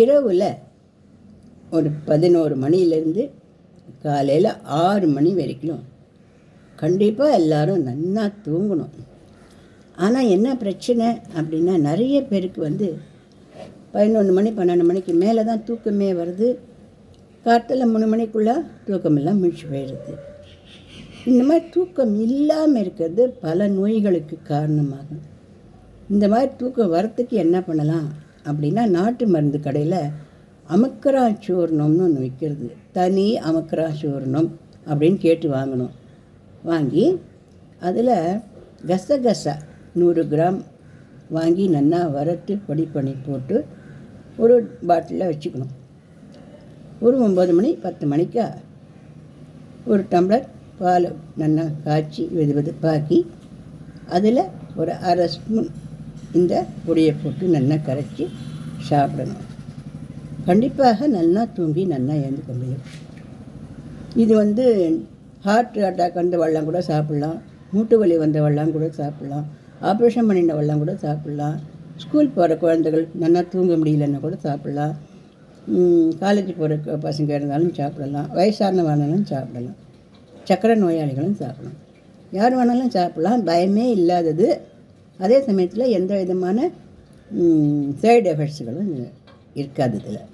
இரவில் ஒரு 11 மணிலேருந்து காலையில் 6 மணி வரைக்கும் கண்டிப்பாக எல்லோரும் நன்னா தூங்கணும். ஆனால் என்ன பிரச்சனை அப்படின்னா, நிறைய பேருக்கு 11 மணி 12 மணிக்கு மேலே தான் தூக்கமே வருது. காலையில் 3 மணிக்குள்ளே தூக்கமெல்லாம் முழிச்சு போயிடுது. இந்த மாதிரி தூக்கம் இல்லாமல் இருக்கிறது பல நோய்களுக்கு காரணமாகும். இந்த மாதிரி தூக்கம் வரத்துக்கு என்ன பண்ணலாம் அப்படின்னா, நாட்டு மருந்து கடையில் அமுக்கரா சூர்ணம்னு ஒன்று விற்கிறது. தனி அமுக்கரா சூர்ணம் அப்படின்னு கேட்டு வாங்கணும். வாங்கி அதில் கசகசா 100 கிராம் வாங்கி நல்லா வறுத்து பொடி பண்ணி போட்டு ஒரு பாட்டிலில் வச்சுக்கணும். ஒரு 9 மணி 10 மணிக்கா ஒரு டம்ளர் பால் நல்லா காய்ச்சி வெதுவெதுப்பாக்கி அதில் ஒரு அரை ஸ்பூன் இந்த பொடியை போட்டு நல்லா கரைச்சி சாப்பிடணும். கண்டிப்பாக நல்லா தூங்கி நல்லா எழுந்துக்க முடியும். இது ஹார்ட் அட்டாக் வந்தவெல்லாம் கூட சாப்பிட்லாம், மூட்டு வலி வந்தவெல்லாம் கூட சாப்பிட்லாம், ஆப்ரேஷன் பண்ணினவெல்லாம் கூட சாப்பிட்லாம், ஸ்கூல் போகிற குழந்தைகள் நல்லா தூங்க முடியலன்னா கூட சாப்பிட்லாம், காலேஜ் போகிற பசங்க இருந்தாலும் சாப்பிடலாம், வயசானவனாலும் சாப்பிடலாம், சர்க்கரை நோயாளிகளும் சாப்பிடலாம், யார் வேணாலும் சாப்பிட்லாம். பயமே இல்லாதது. அதே சமயத்தில் எந்த விதமான சைடு எஃபெக்ட்ஸுகளும் இருக்காது இதில்.